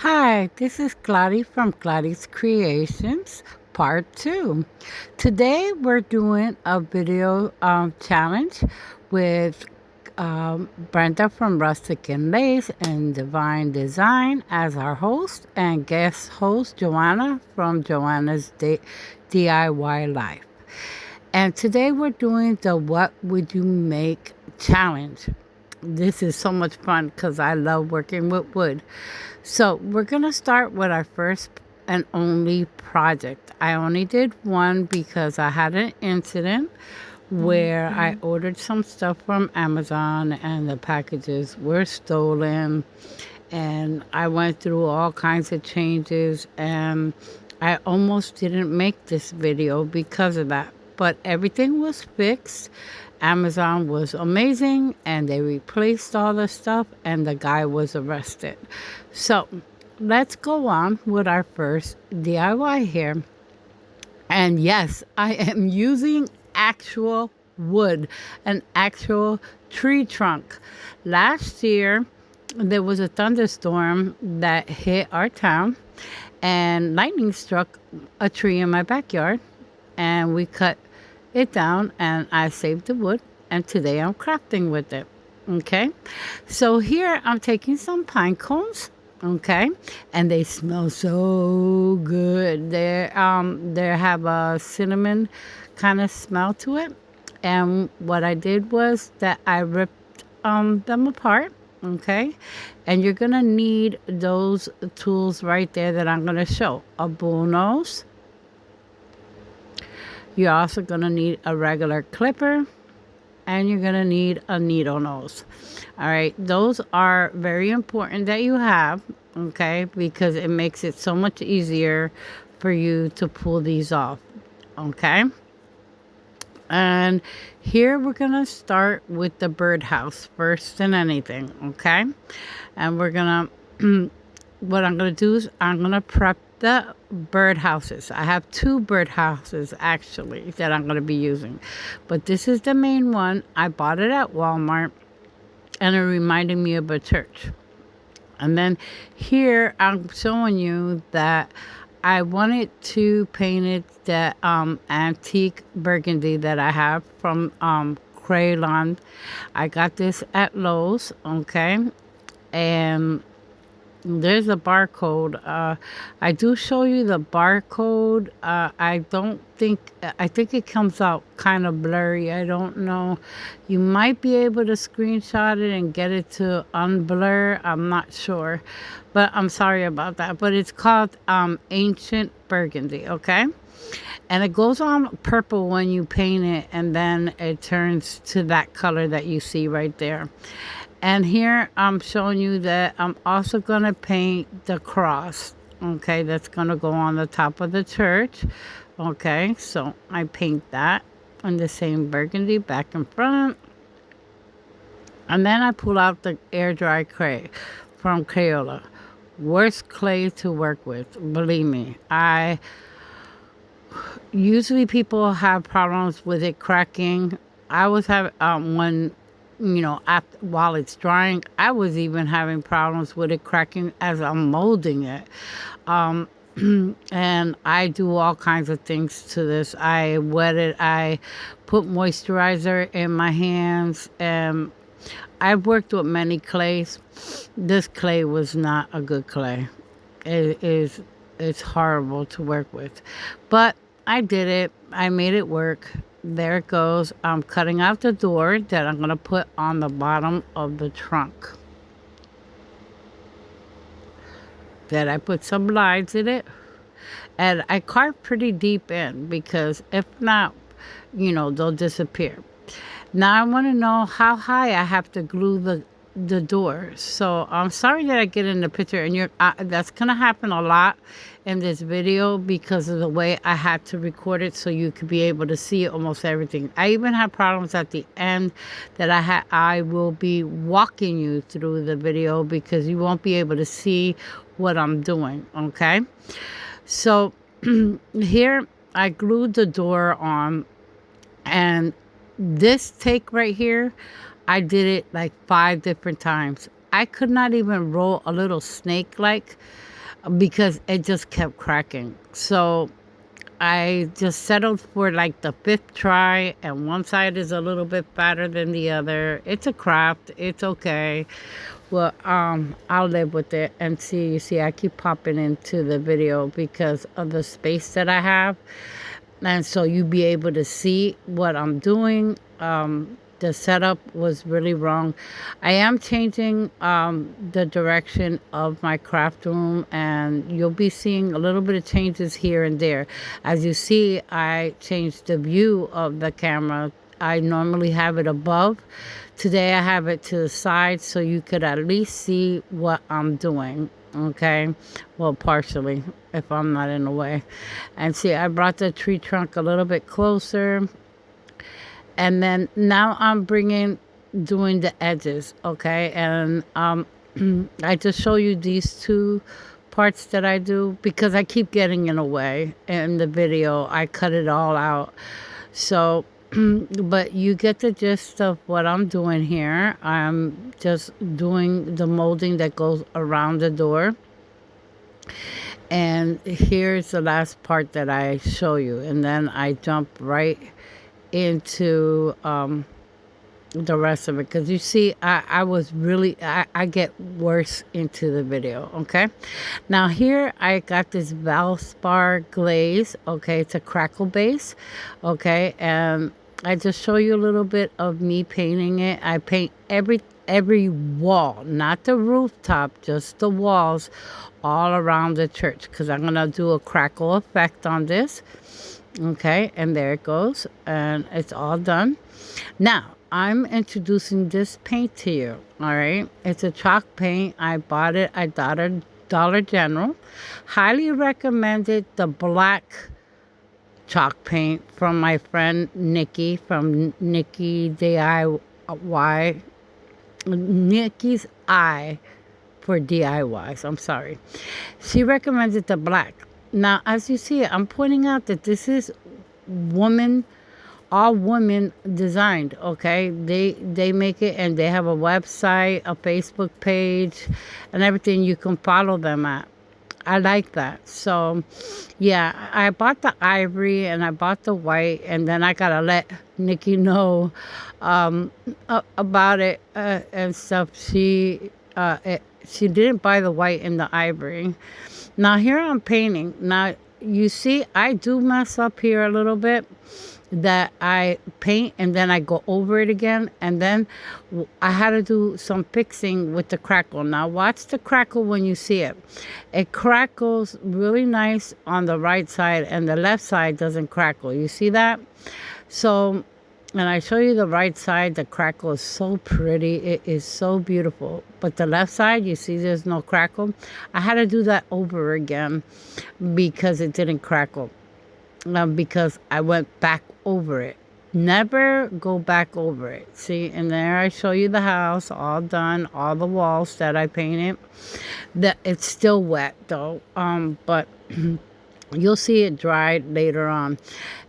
Hi, this is Gladys from Gladys Creations, Part 2. Today we're doing a video challenge with Brenda from Rustic and Lace and Divine Design as our host, and guest host Joanna from Joanna's DIY Life. And today we're doing the What Would You Make challenge. This is so much fun because I love working with wood. So we're going to start with our first and only project. I only did one because I had an incident where I ordered some stuff from Amazon and the packages were stolen, and I went through all kinds of changes, and I almost didn't make this video because of that. But everything was fixed. Amazon was amazing, and they replaced all the stuff, and the guy was arrested. So let's go on with our first DIY here. And yes, I am using actual wood, an actual tree trunk. Last year, there was a thunderstorm that hit our town, and lightning struck a tree in my backyard, and we cut it down, and I saved the wood, and today I'm crafting with it. Okay, so here I'm taking some pine cones. Okay, and they smell so good. They have a cinnamon kind of smell to it. And what I did was that I ripped them apart. Okay, and you're gonna need those tools right there that I'm gonna show. A bull nose. You're also gonna need a regular clipper, and you're gonna need a needle nose. All right, those are very important that you have, okay, because it makes it so much easier for you to pull these off, okay. And here we're gonna start with the birdhouse first than anything, okay. And we're gonna what I'm gonna do is I'm gonna prep the birdhouses. I have two birdhouses actually that I'm gonna be using, but this is the main one. I bought it at Walmart, and it reminded me of a church. And then here I'm showing you that I wanted to paint it that antique burgundy that I have from Crayon. I got this at Lowe's, okay, and there's a barcode. I do show you the barcode. I think it comes out kind of blurry. I don't know. You might be able to screenshot it and get it to unblur. I'm not sure, but I'm sorry about that. But it's called Ancient Burgundy, okay? And it goes on purple when you paint it, and then it turns to that color that you see right there. And here I'm showing you that I'm also going to paint the cross, okay, that's going to go on the top of the church. Okay, so I paint that in the same burgundy back and front. And then I pull out the air dry clay from Crayola. Worst clay to work with, believe me. Usually people have problems with it cracking. I was having when while it's drying, I was even having problems with it cracking as I'm molding it. And I do all kinds of things to this. I wet it. I put moisturizer in my hands. And I've worked with many clays. This clay was not a good clay. It's horrible to work with. But I did it. I made it work. There it goes. I'm cutting out the door that I'm going to put on the bottom of the trunk. Then I put some lines in it. And I carved pretty deep in because if not, they'll disappear. Now I want to know how high I have to glue the doors. So I'm sorry that I get in the picture, and that's gonna happen a lot in this video because of the way I had to record it so you could be able to see almost everything. I even have problems at the end that I will be walking you through the video because you won't be able to see what I'm doing, okay? So here I glued the door on, and this take right here, I did it like 5 different times. I could not even roll a little snake like, because it just kept cracking. So I just settled for like the fifth try, and one side is a little bit fatter than the other. It's a craft. It's okay. Well, I'll live with it and see. You see, I keep popping into the video because of the space that I have, and so you be able to see what I'm doing. The setup was really wrong. I am changing the direction of my craft room, and you'll be seeing a little bit of changes here and there. As you see, I changed the view of the camera. I normally have it above. Today I have it to the side so you could at least see what I'm doing. Okay, well, partially, if I'm not in the way. And see, I brought the tree trunk a little bit closer, and then now I'm doing the edges. Okay, and I just show you these two parts that I do because I keep getting in the way in the video. I cut it all out. So but you get the gist of what I'm doing here. I'm just doing the molding that goes around the door. And here's the last part that I show you. And then I jump right into the rest of it. Because you see, I was really, I get worse into the video. Okay. Now here I got this Valspar glaze. Okay. It's a crackle base. Okay. And I just show you a little bit of me painting it. I paint every wall, not the rooftop, just the walls all around the church, because I'm gonna do a crackle effect on this. Okay, and there it goes, and it's all done. Now I'm introducing this paint to you. All right, it's a chalk paint. I bought it at Dollar General. Highly recommended the black chalk paint from my friend Nikki from Nikki DIY. Nikki's Eye for DIYs. I'm sorry. She recommended the black. Now, as you see, I'm pointing out that this is woman, all women designed. Okay, they make it, and they have a website, a Facebook page, and everything. You can follow them at. I like that. So, yeah, I bought the ivory and I bought the white, and then I gotta let Nikki know about it and stuff. She didn't buy the white and the ivory. Now here I'm painting. Now you see, I do mess up here a little bit. That I paint and then I go over it again, and then I had to do some fixing with the crackle. Now watch the crackle when you see it. It crackles really nice on the right side, and the left side doesn't crackle. You see that? So, and I show you the right side, the crackle is so pretty. It is so beautiful. But the left side, you see there's no crackle. I had to do that over again because it didn't crackle. Because I went back over it. Never go back over it. See, and there I show you the house all done, all the walls that I painted. That it's still wet though, but you'll see it dried later on.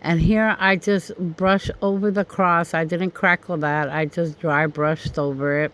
And here I just brush over the cross. I didn't crackle that. I just dry brushed over it.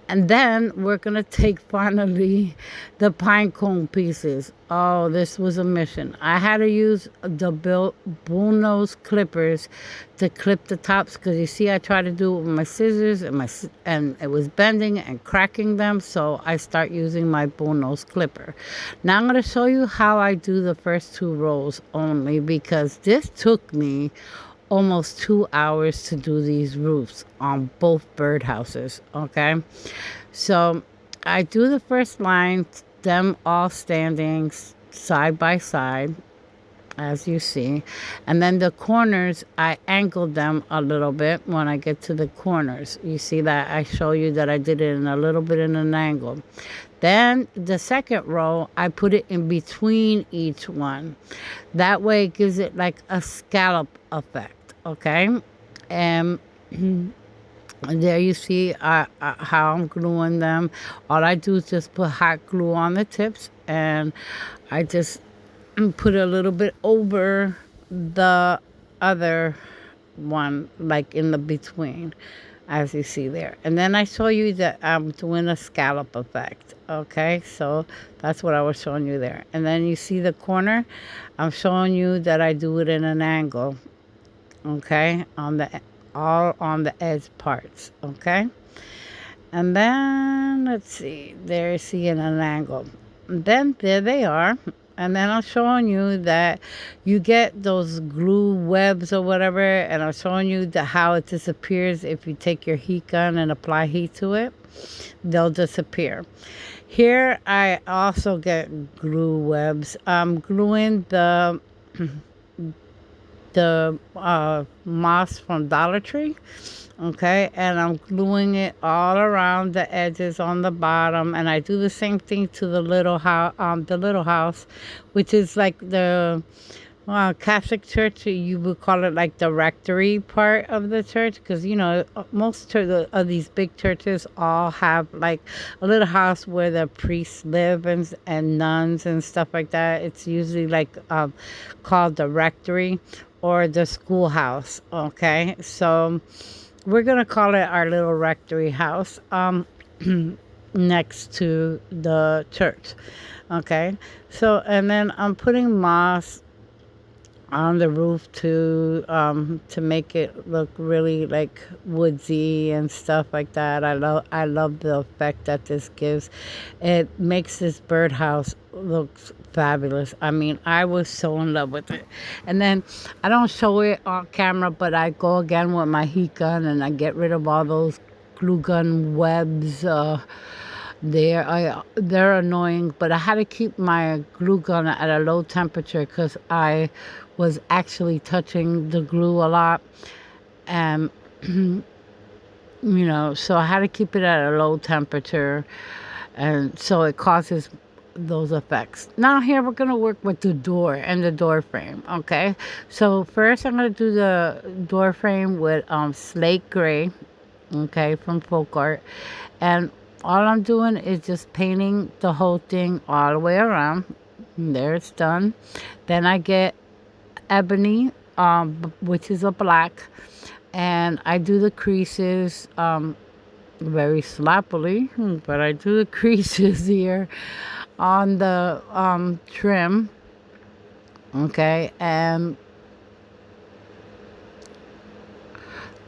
And then we're going to take finally the pine cone pieces. Oh, this was a mission. I had to use the bullnose clippers to clip the tops, because you see I tried to do it with my scissors and it was bending and cracking them. So I start using my bullnose clipper. Now I'm going to show you how I do the first two rows only, because this took me almost 2 hours to do these roofs on both birdhouses. Okay, so I do the first line, them all standing side by side, as you see, and then the corners I angled them a little bit. When I get to the corners, you see that I show you that I did it in a little bit in an angle. Then the second row, I put it in between each one. That way it gives it like a scallop effect. Okay, and there you see how I'm gluing them. All I do is just put hot glue on the tips, and I just put a little bit over the other one, like in the between. as you see there. And then I show you that I'm doing a scallop effect. Okay, so that's what I was showing you there. And then you see the corner, I'm showing you that I do it in an angle. Okay, on the all on the edge parts. Okay, and then let's see, there you see in an angle. And then there they are. And then I'm showing you that you get those glue webs or whatever, and I'm showing you how it disappears if you take your heat gun and apply heat to it. They'll disappear. Here I also get glue webs. I'm gluing the moss from Dollar Tree. Okay, and I'm gluing it all around the edges on the bottom, and I do the same thing to the little house, which is like the Catholic church. You would call it like the rectory part of the church, because most of these big churches all have like a little house where the priests live and nuns and stuff like that. It's usually like called the rectory or the schoolhouse. Okay, so we're gonna call it our little rectory house next to the church. Okay, so and then I'm putting moss on the roof to make it look really like woodsy and stuff like that. I love the effect that this gives. It makes this birdhouse look fabulous. I mean, I was so in love with it. And then I don't show it on camera, but I go again with my heat gun and I get rid of all those glue gun webs. They're annoying, but I had to keep my glue gun at a low temperature because I was actually touching the glue a lot, and so I had to keep it at a low temperature, and so it causes those effects. Now here we're gonna work with the door and the door frame. Okay, so first I'm gonna do the door frame with slate gray, okay, from Folk Art, and all I'm doing is just painting the whole thing all the way around. And there, it's done. Then I get ebony, which is a black, and I do the creases very sloppily, but I do the creases here on the trim. Okay, and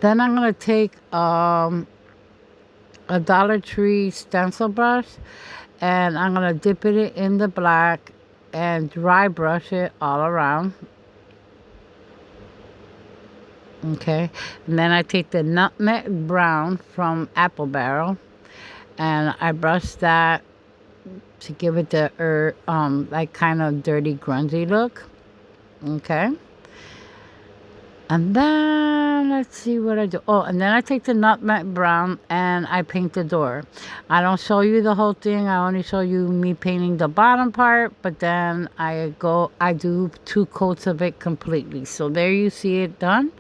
then I'm gonna take a Dollar Tree stencil brush, and I'm gonna dip it in the black and dry brush it all around. Okay, and then I take the nutmeg brown from Apple Barrel and I brush that to give it the like kind of dirty grungy look. Okay, and then let's see what I do. Oh, and then I take the nutmeg brown and I paint the door. I don't show you the whole thing. I only show you me painting the bottom part, but then I do 2 coats of it completely. So there you see it done.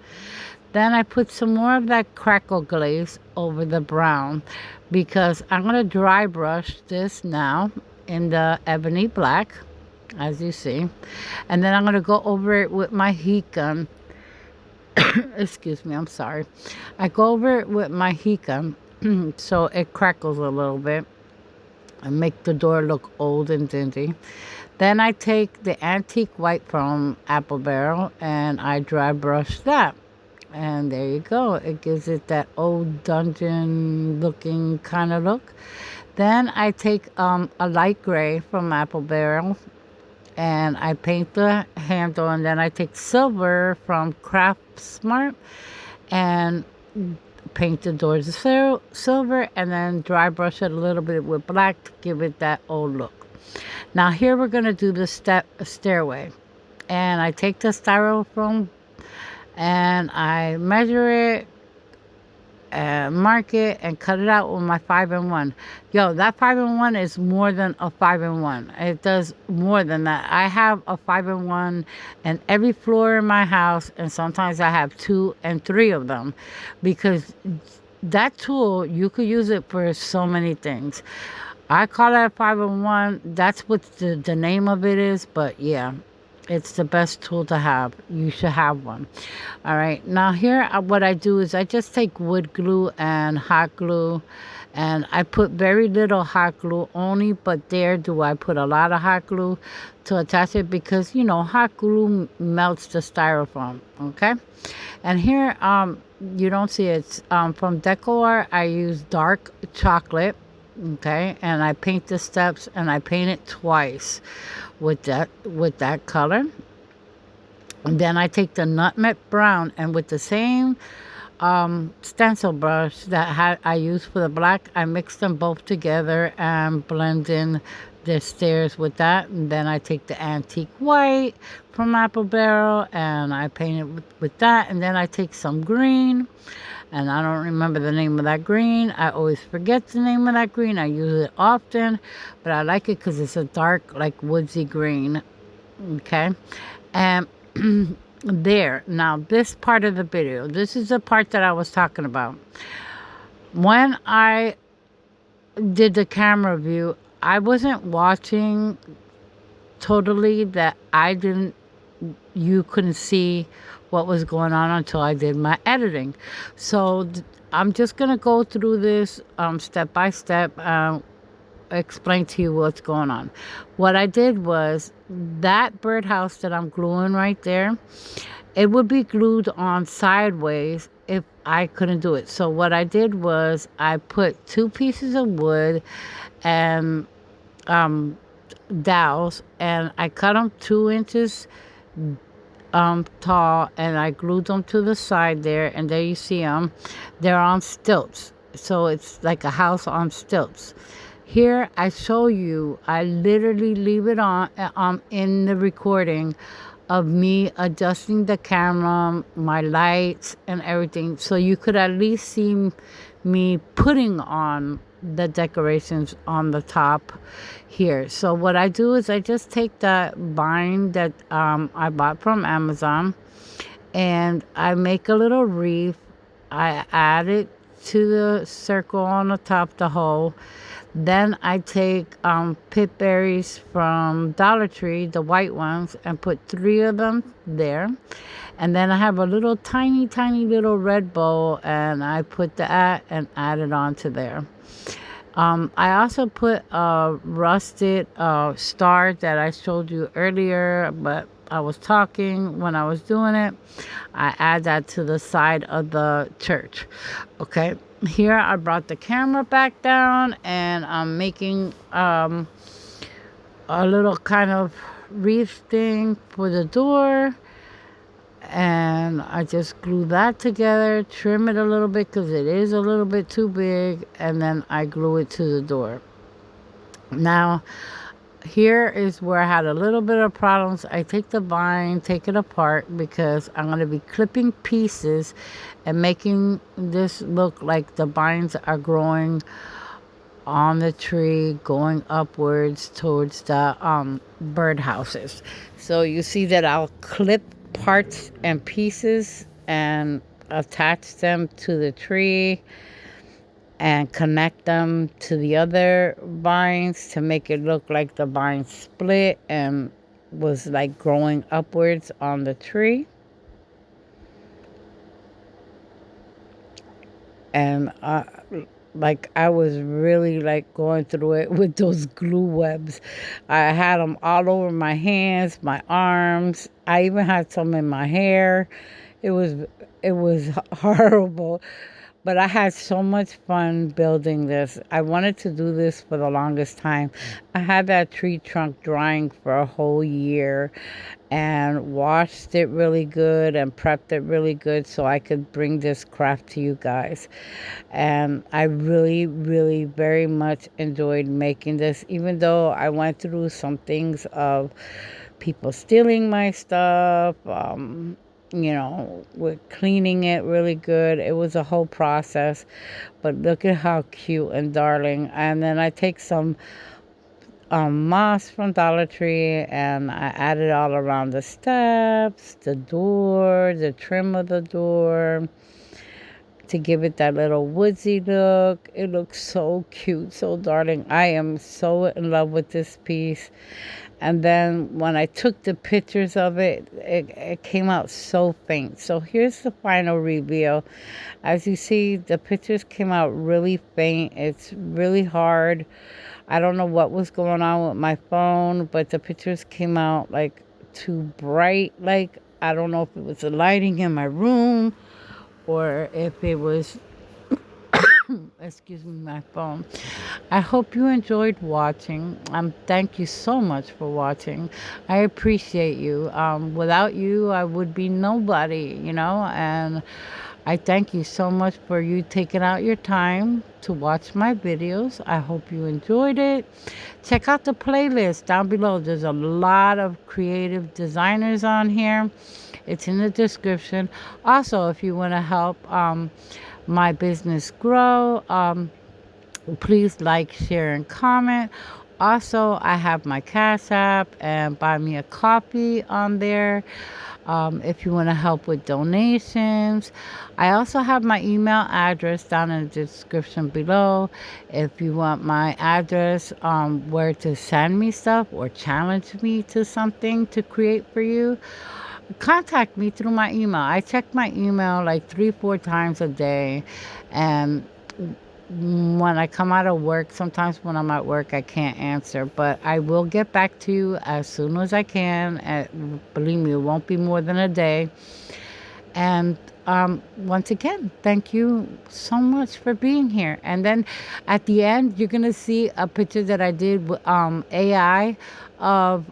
Then I put some more of that crackle glaze over the brown because I'm going to dry brush this now in the ebony black, as you see. And then I'm going to go over it with my heat gun. Excuse me, I'm sorry. I go over it with my heat gun so it crackles a little bit and make the door look old and dingy. Then I take the antique white from Apple Barrel and I dry brush that. And there you go. It gives it that old dungeon looking kind of look. Then I take a light gray from Apple Barrel and I paint the handle, and then I take silver from Craft Smart and paint the doors silver, and then dry brush it a little bit with black to give it that old look. Now here we're going to do the stairway, and I take the styrofoam and I measure it, mark it, and cut it out with my 5-in-1. Yo, that 5-in-1 is more than a 5-in-1. It does more than that. I have a 5-in-1 in every floor in my house, and sometimes I have 2 and 3 of them, because that tool, you could use it for so many things. I call that 5-in-1. That's what the name of it is, but yeah. It's the best tool to have. You should have one. All right. Now here, what I do is I just take wood glue and hot glue, and I put very little hot glue only. But there, do I put a lot of hot glue to attach it because hot glue melts the styrofoam. Okay. And here, you don't see it. It's, from Decor. I use dark chocolate. Okay, and I paint the steps, and I paint it twice with that color. And then I take the nutmeg brown, and with the same stencil brush I use for the black, I mix them both together and blend in the stairs with that. And then I take the antique white from Apple Barrel and I paint it with that. And then I take some green, and I don't remember the name of that green. I always forget the name of that green. I use it often, but I like it because it's a dark, like woodsy green. Okay, and there. Now, this part of the video, this is the part that I was talking about. When I did the camera view, I wasn't watching totally that you couldn't see what was going on until I did my editing. So I'm just going to go through this step by step, explain to you what's going on. What I did was that birdhouse that I'm gluing right there, it would be glued on sideways if I couldn't do it. So what I did was I put 2 pieces of wood and dowels, and I cut them 2 inches tall, and I glued them to the side there, and there you see them. They're on stilts, so it's like a house on stilts. Here I show you, I literally leave it on in the recording of me adjusting the camera, my lights and everything, so you could at least see me putting on the decorations on the top here. So what I do is I just take that vine that I bought from Amazon, and I make a little wreath. I add it to the circle on the top, the hole. Then I take pit berries from Dollar Tree, the white ones, and put 3 of them there. And then I have a little tiny, tiny little red bowl, and I put that and add it onto there. I also put a rusted star that I showed you earlier, but I was talking when I was doing it. I add that to the side of the church. Okay, here I brought the camera back down, and I'm making a little kind of wreath thing for the door. And I just glue that together, trim it a little bit because it is a little bit too big, and then I glue it to the door. Now, here is where I had a little bit of problems. I take the vine, take it apart, because I'm going to be clipping pieces and making this look like the vines are growing on the tree, going upwards towards the birdhouses. So you see that I'll clip parts and pieces and attach them to the tree and connect them to the other vines to make it look like the vine split and was like growing upwards on the tree. And like I was really like going through it with those glue webs. I had them all over my hands, my arms. I even had some in my hair. It was horrible, but I had so much fun building this. I wanted to do this for the longest time. I had that tree trunk drying for a whole year and washed it really good and prepped it really good so I could bring this craft to you guys. And I really, really very much enjoyed making this, even though I went through some things of people stealing my stuff, with cleaning it really good. It was a whole process, but look at how cute and darling. And then I take some moss from Dollar Tree, and I add it all around the steps, the door, the trim of the door, to give it that little woodsy look. It looks so cute, so darling. I am so in love with this piece. And then when I took the pictures of it came out so faint. So here's the final reveal. As you see, the pictures came out really faint. It's really hard. I don't know what was going on with my phone, but the pictures came out like too bright. Like, I don't know if it was the lighting in my room or if it was, excuse me, my phone. I hope you enjoyed watching. Thank you so much for watching. I appreciate you. Without you, I would be nobody, and I thank you so much for you taking out your time to watch my videos. I hope you enjoyed it. Check out the playlist down below. There's a lot of creative designers on here. It's in the description. Also, if you want to help my business grow, please like, share, and comment. Also, I have my Cash App and Buy Me a Coffee on there if you want to help with donations. I also have my email address down in the description below. If you want my address, where to send me stuff or challenge me to something to create for you, contact me through my email. I check my email like 3-4 times a day, and when I come out of work, sometimes when I'm at work, I can't answer, but I will get back to you as soon as I can. And believe me, it won't be more than a day. And once again, thank you so much for being here. And then at the end, you're going to see a picture that I did with AI of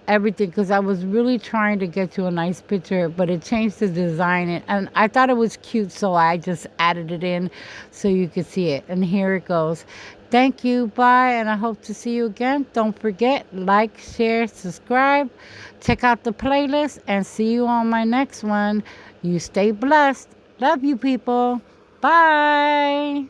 everything, because I was really trying to get you a nice picture, but it changed the design. And I thought it was cute, so I just added it in so you could see it. And here it goes. Thank you. Bye. And I hope to see you again. Don't forget, like, share, subscribe. Check out the playlist and see you on my next one. You stay blessed. Love you, people. Bye.